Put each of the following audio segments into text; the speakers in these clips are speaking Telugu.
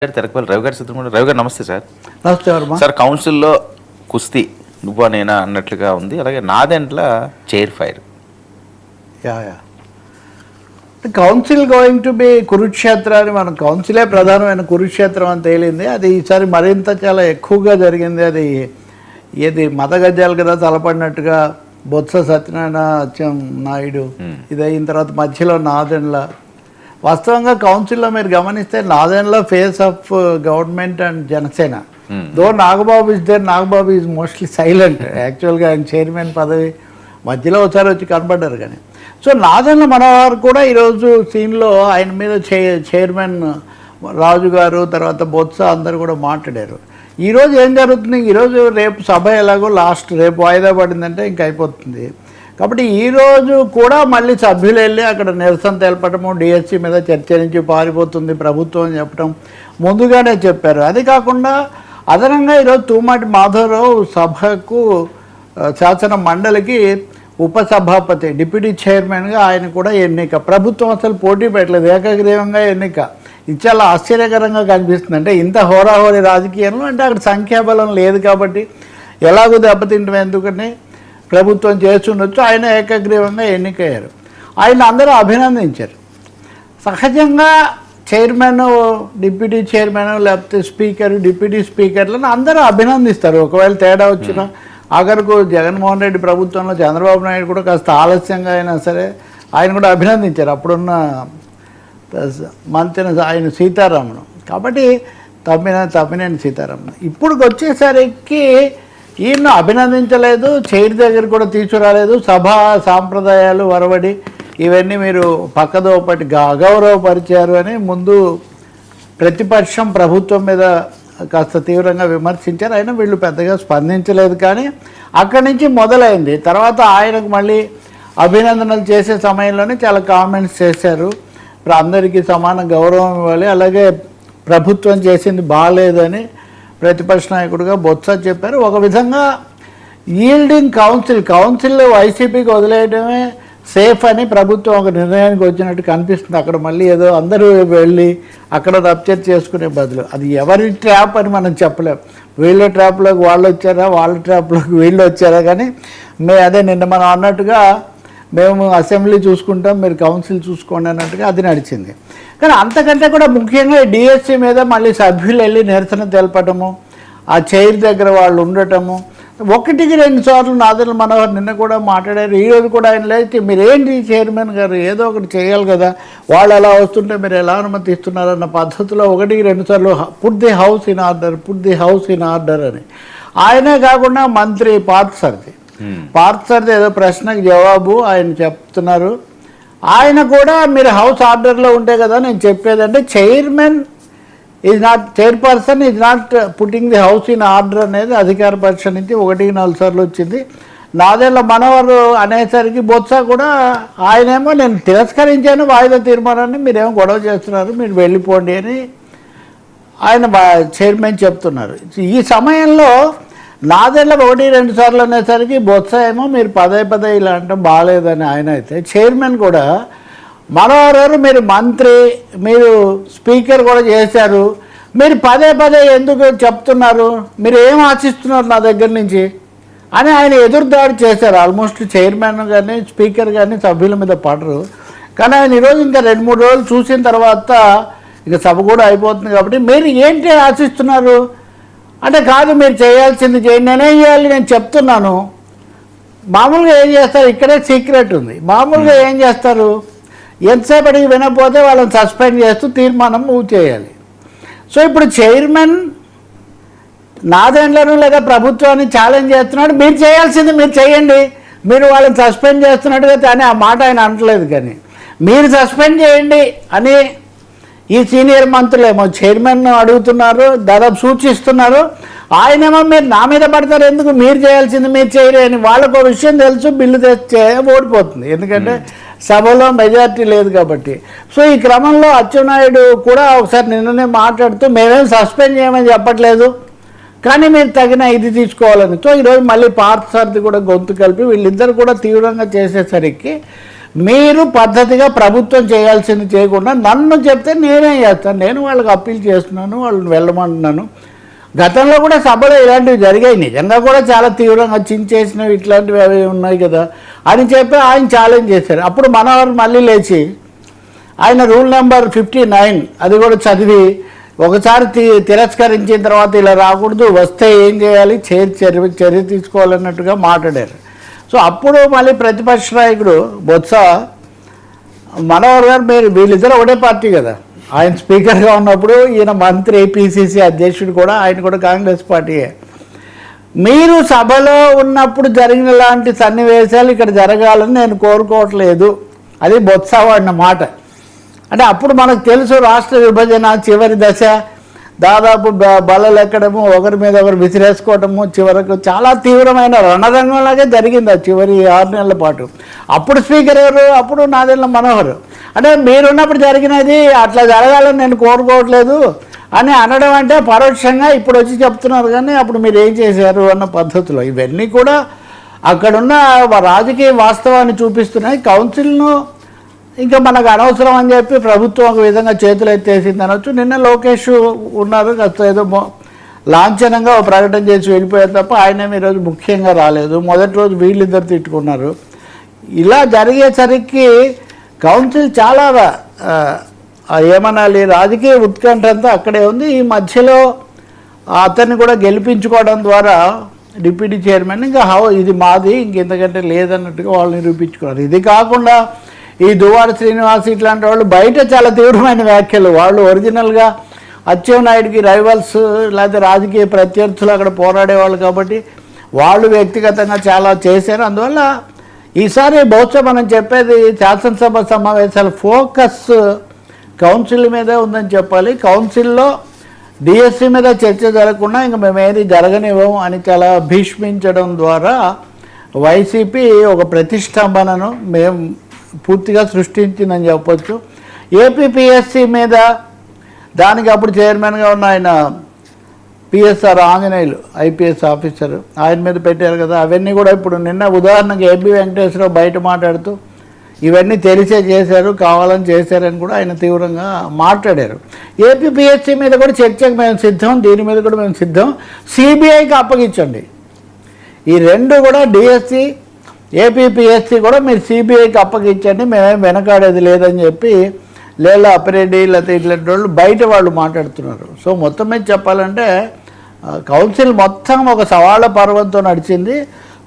తెరకపల్లి రవి గారు సిద్ధంగా రవి గారు నమస్తే సార్. నమస్తే వర్మ సార్, కౌన్సిల్లో కుస్తీ నువ్వా నేనా అన్నట్లుగా ఉంది. అలాగే Nadendla chair fire. Council going to be Kurukshetra అని మనం కౌన్సిలే ప్రధానమైన కురుక్షేత్రం అని తేలింది. అది ఈసారి మరింత చాలా ఎక్కువగా జరిగింది. అది ఏది మత గజాలు కదా తలపడినట్టుగా బొత్స సత్యనారాయణ నాయుడు ఇది అయిన తర్వాత మధ్యలో నాదెండ్ల. వాస్తవంగా కౌన్సిల్లో మీరు గమనిస్తే Nadendla face of government and Janasena. Though Nagababu is there, Nagababu is mostly silent. యాక్చువల్గా ఆయన చైర్మన్ పదవి మధ్యలో ఒకసారి వచ్చి కనపడ్డారు. కానీ సో నాదెండ్ల మనోహర్ కూడా ఈరోజు సీన్లో ఆయన మీద చైర్మన్ రాజు గారు తర్వాత బొత్స అందరు కూడా మాట్లాడారు. ఈరోజు ఏం జరుగుతుంది, ఈరోజు రేపు సభ ఎలాగో లాస్ట్ రేపు వాయిదా పడిందంటే ఇంక అయిపోతుంది. కాబట్టి ఈరోజు కూడా మళ్ళీ సభ్యులు వెళ్ళి అక్కడ నిరసన తెలపడము, డిఎస్సి మీద చర్చ నుంచి పారిపోతుంది ప్రభుత్వం అని చెప్పడం ముందుగానే చెప్పారు. అది కాకుండా అదనంగా ఈరోజు తూమాటి మాధవరావు సభకు శాసన మండలికి ఉపసభాపతి డిప్యూటీ చైర్మన్గా ఆయన కూడా ఎన్నిక. ప్రభుత్వం అసలు పోటీ పెట్టలేదు, ఏకగ్రీవంగా ఎన్నిక. ఇది చాలా ఆశ్చర్యకరంగా కనిపిస్తుంది. అంటే ఇంత హోరాహోరీ రాజకీయంలో అంటే అక్కడ సంఖ్యాబలం లేదు కాబట్టి ఎలాగో దెబ్బతింటాం ఎందుకని ప్రభుత్వం చేస్తుండొచ్చు. ఆయన ఏకగ్రీవంగా ఎన్నికయ్యారు. ఆయన అందరూ అభినందించారు. సహజంగా చైర్మన్, డిప్యూటీ చైర్మన్ లేకపోతే స్పీకర్, డిప్యూటీ స్పీకర్లను అందరూ అభినందిస్తారు. ఒకవేళ తేడా వచ్చినా ఆఖరకు జగన్మోహన్ రెడ్డి ప్రభుత్వంలో చంద్రబాబు నాయుడు కూడా కాస్త ఆలస్యంగా అయినా సరే ఆయన కూడా అభినందించారు అప్పుడున్న మంత్రి ఆయన సీతారామన్. కాబట్టి తమ్మినేని సీతారామన్ ఇప్పుడు వచ్చేసరికి ఈయన అభినందించలేదు, చైర్ దగ్గర కూడా తీసుకురాలేదు. సభా సాంప్రదాయాలు వరవడి ఇవన్నీ మీరు పక్కదోపటి అగౌరవపరిచారు అని ముందు ప్రతిపక్షం ప్రభుత్వం మీద కాస్త తీవ్రంగా విమర్శించారు. అయినా వీళ్ళు పెద్దగా స్పందించలేదు. కానీ అక్కడి నుంచి మొదలైంది. తర్వాత ఆయనకు మళ్ళీ అభినందనలు చేసే సమయంలోనే చాలా కామెంట్స్ చేశారు. ఇప్పుడు అందరికీ సమాన గౌరవం ఇవ్వాలి, అలాగే ప్రభుత్వం చేసింది బాగాలేదని ప్రతిపక్ష నాయకుడిగా బొత్స చెప్పారు. ఒక విధంగా ఈల్డింగ్ కౌన్సిల్ వైసీపీకి వదిలేయడమే సేఫ్ అని ప్రభుత్వం ఒక నిర్ణయానికి వచ్చినట్టు కనిపిస్తుంది. అక్కడ మళ్ళీ ఏదో అందరూ వెళ్ళి అక్కడ రప్చర్ చేసుకునే బదులు అది ఎవరి ట్రాప్ అని మనం చెప్పలేం. వీళ్ళ ట్రాప్లోకి వాళ్ళు వచ్చారా, వాళ్ళ ట్రాప్లోకి వీళ్ళు వచ్చారా. కానీ అదే నిన్న మనం అన్నట్టుగా మేము అసెంబ్లీ చూసుకుంటాం, మీరు కౌన్సిల్ చూసుకోండి అన్నట్టుగా అది నడిచింది. కానీ అంతకంటే కూడా ముఖ్యంగా డిఎస్సి మీద మళ్ళీ సభ్యులు వెళ్ళి నిరసన తెలపటము, ఆ చైర్ దగ్గర వాళ్ళు ఉండటము, ఒకటికి రెండు సార్లు నాదెండ్ల మనోహర్ నిన్న కూడా మాట్లాడారు. ఈరోజు కూడా ఆయన లేచి మీరేంటి చైర్మన్ గారు ఏదో ఒకటి చేయాలి కదా, వాళ్ళు ఎలా వస్తుంటే మీరు ఎలా అనుమతిస్తున్నారన్న పద్ధతిలో ఒకటికి రెండు సార్లు put the house in order అని. ఆయనే కాకుండా మంత్రి పార్థసారథి ఏదో ప్రశ్నకు జవాబు ఆయన చెప్తున్నారు. ఆయన కూడా మీరు హౌస్ ఆర్డర్లో ఉంటే కదా నేను చెప్పేదంటే chairperson is not putting the house in order అనేది అధికార పక్ష నుంచి 1-4 సార్లు వచ్చింది. నాదెండ్ల మనోహర్ అనేసరికి బొత్స కూడా ఆయనేమో నేను తిరస్కరించాను వాయిదా తీర్మానాన్ని, మీరేమో గొడవ చేస్తున్నారు, మీరు వెళ్ళిపోండి అని ఆయన చైర్మన్ చెప్తున్నారు. ఈ సమయంలో నాదెండ్ల 1-2 సార్లు అనేసరికి బొత్స ఏమో మీరు పదే ఇలా అంటే బాగాలేదని ఆయన అయితే, చైర్మన్ కూడా మనోహర్ మీరు మంత్రి, మీరు స్పీకర్ కూడా చేశారు, మీరు పదే ఎందుకు చెప్తున్నారు, మీరు ఏం ఆశిస్తున్నారు నా దగ్గర నుంచి అని ఆయన ఎదురుదాడి చేశారు. ఆల్మోస్ట్ చైర్మన్ కానీ స్పీకర్ కానీ సభ్యుల మీద పడరు. కానీ ఆయన ఈరోజు ఇంకా 2-3 రోజులు చూసిన తర్వాత ఇక సభ కూడా అయిపోతుంది కాబట్టి మీరు ఏంటి ఆశిస్తున్నారు అంటే, కాదు మీరు చేయాల్సింది చేయండి, నేనేం చేయాలి నేను చెప్తున్నాను. మామూలుగా ఏం చేస్తారు, ఇక్కడే సీక్రెట్ ఉంది. మామూలుగా ఏం చేస్తారు, ఎంతసేపటికి వినకపోతే వాళ్ళని సస్పెండ్ చేస్తూ తీర్మానం మూవ్ చేయాలి. సో ఇప్పుడు చైర్మన్ నాదెండ్లను లేదా ప్రభుత్వాన్ని ఛాలెంజ్ చేస్తున్నాడు, మీరు చేయాల్సింది మీరు చేయండి, మీరు వాళ్ళని సస్పెండ్ చేస్తున్నట్టుగా కానీ ఆ మాట ఆయన అనట్లేదు. కానీ మీరు సస్పెండ్ చేయండి అని ఈ సీనియర్ మంత్రులేమో చైర్మన్ అడుగుతున్నారు, దాదాపు సూచిస్తున్నారు. ఆయనేమో మీరు నా మీద పడతారు ఎందుకు, మీరు చేయాల్సింది మీరు చేయరు అని. వాళ్ళకు విషయం తెలుసు, బిల్లు తెచ్చే ఓడిపోతుంది ఎందుకంటే సభలో మెజారిటీ లేదు కాబట్టి. సో ఈ క్రమంలో అచ్చెన్నాయుడు కూడా ఒకసారి నిన్ననే మాట్లాడుతూ మేమేం సస్పెండ్ చేయమని చెప్పట్లేదు, కానీ మీరు తగిన ఇది తీసుకోవాలని. సో ఈరోజు మళ్ళీ పార్థసారథి కూడా గొంతు కలిపి వీళ్ళిద్దరు కూడా తీవ్రంగా చేసేసరికి మీరు పద్ధతిగా ప్రభుత్వం చేయాల్సింది చేయకుండా నన్ను చెప్తే నేనేం చేస్తాను, నేను వాళ్ళకి అప్పీల్ చేస్తున్నాను, వాళ్ళని వెళ్ళమంటున్నాను. గతంలో కూడా సభలో ఇలాంటివి జరిగాయి, నిజంగా కూడా చాలా తీవ్రంగా చించేసినవి ఇట్లాంటివి అవి ఉన్నాయి కదా అని చెప్పి ఆయన ఛాలెంజ్ చేశారు. అప్పుడు మనవారు మళ్ళీ లేచి ఆయన రూల్ నెంబర్ 59 అది కూడా చదివి ఒకసారి తిరస్కరించిన తర్వాత ఇలా రాకూడదు, వస్తే ఏం చేయాలి, చర్య తీసుకోవాలన్నట్టుగా మాట్లాడారు. సో అప్పుడు మళ్ళీ ప్రతిపక్ష నాయకుడు బొత్స మనోహర్ గారు, మీరు వీళ్ళిద్దరు ఒకటే పార్టీ కదా, ఆయన స్పీకర్గా ఉన్నప్పుడు ఈయన మంత్రి పిసిసి అధ్యక్షుడు కూడా, ఆయన కూడా కాంగ్రెస్ పార్టీయే. మీరు సభలో ఉన్నప్పుడు జరిగిన లాంటి సన్నివేశాలు ఇక్కడ జరగాలని నేను కోరుకోవట్లేదు, అది బొత్స వాడిన మాట. అంటే అప్పుడు మనకు తెలుసు రాష్ట్ర విభజన చివరి దశ, దాదాపు బలలు ఎక్కడము, ఒకరి మీద ఒకరు విసిరేసుకోవటము, చివరకు చాలా తీవ్రమైన రణరంగంలాగే జరిగింది ఆ చివరి 6 నెలల పాటు. అప్పుడు స్పీకర్ ఎవరు, అప్పుడు నాదెండ్ల మనోహర్. అంటే మీరున్నప్పుడు జరిగినది అట్లా జరగాలని నేను కోరుకోవట్లేదు అని అనడం అంటే పరోక్షంగా ఇప్పుడు వచ్చి చెప్తున్నారు, కానీ అప్పుడు మీరు ఏం చేశారు అన్న పద్ధతిలో. ఇవన్నీ కూడా అక్కడున్న రాజకీయ వాస్తవాన్ని చూపిస్తున్నాయి. కౌన్సిల్ను ఇంకా మనకు అనవసరం అని చెప్పి ప్రభుత్వం ఒక విధంగా చేతులు ఎత్తేసింది అనొచ్చు. నిన్న లోకేష్ ఉన్నారు, కాస్త ఏదో లాంఛనంగా ఒక ప్రకటన చేసి వెళ్ళిపోయారు తప్ప ఆయన ఈరోజు ముఖ్యంగా రాలేదు. మొదటి రోజు వీళ్ళిద్దరు తిట్టుకున్నారు. ఇలా జరిగేసరికి కౌన్సిల్ చాలా ఏమనాలి, రాజకీయ ఉత్కంఠ అంతా అక్కడే ఉంది. ఈ మధ్యలో అతన్ని కూడా గెలిపించుకోవడం ద్వారా డిప్యూటీ చైర్మన్ ఇంకా ఇది మాది, ఇంకెంతకంటే లేదన్నట్టుగా వాళ్ళు నిరూపించుకున్నారు. ఇది కాకుండా ఈ దువ్వాడ శ్రీనివాస్ ఇట్లాంటి వాళ్ళు బయట చాలా తీవ్రమైన వ్యాఖ్యలు, వాళ్ళు ఒరిజినల్గా అచ్చెన్నాయుడికి రైవల్స్ లేకపోతే రాజకీయ ప్రత్యర్థులు అక్కడ పోరాడేవాళ్ళు కాబట్టి వాళ్ళు వ్యక్తిగతంగా చాలా చేశారు. అందువల్ల ఈసారి బహుశా మనం చెప్పేది శాసనసభ సమావేశాల ఫోకస్ కౌన్సిల్ మీదే ఉందని చెప్పాలి. కౌన్సిల్లో డిఎస్సి మీద చర్చ జరగకుండా ఇంకా మేమేది జరగనివ్వము అని చాలా భీష్మించడం ద్వారా వైసీపీ ఒక ప్రతిష్టంభనను మేము పూర్తిగా సృష్టించిందని చెప్పొచ్చు. ఏపీపీఎస్సీ మీద దానికి అప్పుడు చైర్మన్గా ఉన్న ఆయన పిఎస్ఆర్ ఆంజనేయులు ఐపీఎస్ ఆఫీసర్, ఆయన మీద పెట్టారు కదా. అవన్నీ కూడా ఇప్పుడు నిన్న ఉదాహరణకు ఏబి వెంకటేశ్వరరావు బయట మాట్లాడుతూ ఇవన్నీ తెలిసే చేశారు, కావాలని చేశారని కూడా ఆయన తీవ్రంగా మాట్లాడారు. ఏపీపీఎస్సీ మీద కూడా చర్చకు మేము సిద్ధం, దీని మీద కూడా మేము సిద్ధం, సిబిఐకి అప్పగించండి. ఈ రెండు కూడా డిఎస్సి ఏపీపీఎస్సీ కూడా మీరు సిబిఐకి అప్పగించండి, మేమేం వెనకాడేది లేదని చెప్పి లేలా అప్పిరెడ్డి లేకపోతే ఇట్లాంటి వాళ్ళు బయట వాళ్ళు మాట్లాడుతున్నారు. సో మొత్తం మీద చెప్పాలంటే కౌన్సిల్ మొత్తం ఒక సవాళ్ళ పర్వంతో నడిచింది.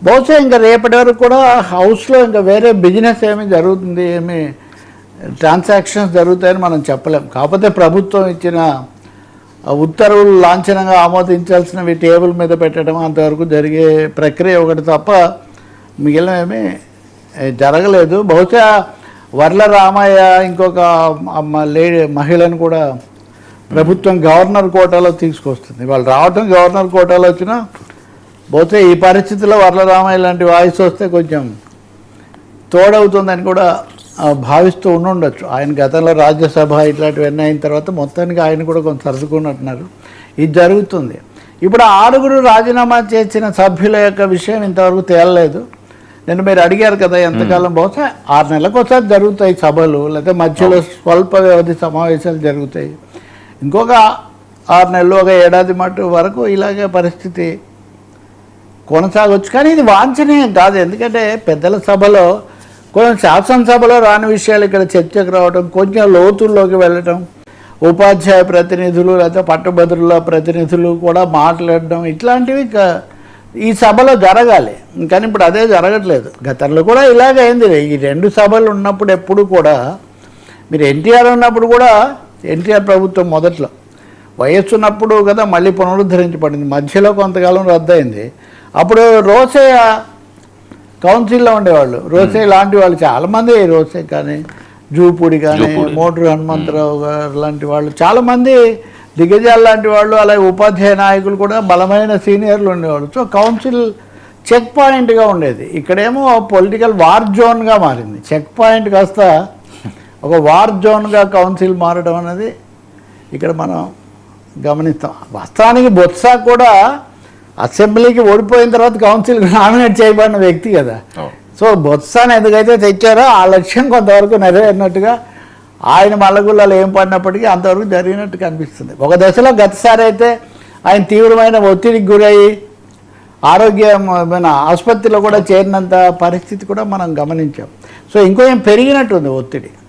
బహుశా ఇంకా రేపటి వరకు కూడా హౌస్లో ఇంకా వేరే బిజినెస్ ఏమి జరుగుతుంది, ఏమి ట్రాన్సాక్షన్స్ జరుగుతాయని మనం చెప్పలేం. కాకపోతే ప్రభుత్వం ఇచ్చిన ఉత్తర్వులు లాంఛనంగా ఆమోదించాల్సినవి టేబుల్ మీద పెట్టడం అంతవరకు జరిగే ప్రక్రియ ఒకటి తప్ప మిగిలినవేమీ జరగలేదు. బహుశా వర్ల రామయ్య ఇంకొక మహిళను కూడా ప్రభుత్వం గవర్నర్ కోటాలో తీసుకొస్తుంది. వాళ్ళు రావటం గవర్నర్ కోటాలో వచ్చినా బహుశా ఈ పరిస్థితిలో వర్ల రామయ్య లాంటి వాయిస్ వస్తే కొంచెం తోడవుతుందని కూడా భావిస్తూ ఉండొచ్చు. ఆయన గతంలో రాజ్యసభ ఇట్లాంటివన్నీ అయిన తర్వాత మొత్తానికి ఆయన కూడా కొంచెం సర్దుకున్నట్టున్నారు. ఇది జరుగుతుంది. ఇప్పుడు 6 రాజీనామా చేసిన సభ్యుల యొక్క విషయం ఇంతవరకు తేలలేదు. నేను మీరు అడిగారు కదా ఎంతకాలం, బహుశా 6 నెలలకు ఒకసారి జరుగుతాయి సభలు, లేకపోతే మధ్యలో స్వల్ప వ్యవధి సమావేశాలు జరుగుతాయి. ఇంకొక 6 నెలలు, ఒక ఏడాది మటు వరకు ఇలాగే పరిస్థితి కొనసాగొచ్చు. కానీ ఇది వాంఛనీయం కాదు, ఎందుకంటే పెద్దల సభలో కొంచెం శాసనసభలో రాని విషయాలు ఇక్కడ చర్చకు రావడం, కొంచెం లోతుల్లోకి వెళ్ళటం, ఉపాధ్యాయ ప్రతినిధులు లేకపోతే పట్టభద్రుల ప్రతినిధులు కూడా మాట్లాడడం, ఇట్లాంటివి ఈ సభలో జరగాలి. కానీ ఇప్పుడు అదే జరగట్లేదు. గతంలో కూడా ఇలాగే అయింది. ఈ 2 సభలు ఉన్నప్పుడు ఎప్పుడు కూడా, మీరు ఎన్టీఆర్ ఉన్నప్పుడు కూడా, ఎన్టీఆర్ ప్రభుత్వం మొదట్లో వైఎస్ ఉన్నప్పుడు కదా మళ్ళీ పునరుద్ధరించబడింది, మధ్యలో కొంతకాలం రద్దయింది. అప్పుడు రోసయ్య కౌన్సిల్లో ఉండేవాళ్ళు, రోసయ్య లాంటి వాళ్ళు చాలామంది, రోసయ్య కానీ జూపూడి కానీ మోటూరు హనుమంతరావు గారు లాంటి వాళ్ళు చాలామంది, దిగ్గజాలు లాంటి వాళ్ళు, అలాగే ఉపాధ్యాయ నాయకులు కూడా బలమైన సీనియర్లు ఉండేవాళ్ళు. సో కౌన్సిల్ చెక్ పాయింట్గా ఉండేది. ఇక్కడేమో పొలిటికల్ వార్ జోన్గా మారింది. చెక్ పాయింట్ కాస్త ఒక వార్ జోన్గా కౌన్సిల్ మారడం అనేది ఇక్కడ మనం గమనిస్తాం. వాస్తవానికి బొత్స కూడా అసెంబ్లీకి ఓడిపోయిన తర్వాత కౌన్సిల్కి నామినేట్ చేయబడిన వ్యక్తి కదా. సో బొత్సాన్ని ఎందుకైతే తెచ్చారో ఆ లక్ష్యం కొంతవరకు నెరవేరినట్టుగా ఆయన మల్లగుల్లాలు ఏం పడినప్పటికీ అంతవరకు జరిగినట్టు కనిపిస్తుంది. ఒక దశలో గతసారి అయితే ఆయన తీవ్రమైన ఒత్తిడికి గురయ్యి ఆరోగ్యమైన ఆసుపత్రిలో కూడా చేరినంత పరిస్థితి కూడా మనం గమనించాం. సో ఇంకొంచెం పెరిగినట్టుంది ఒత్తిడి.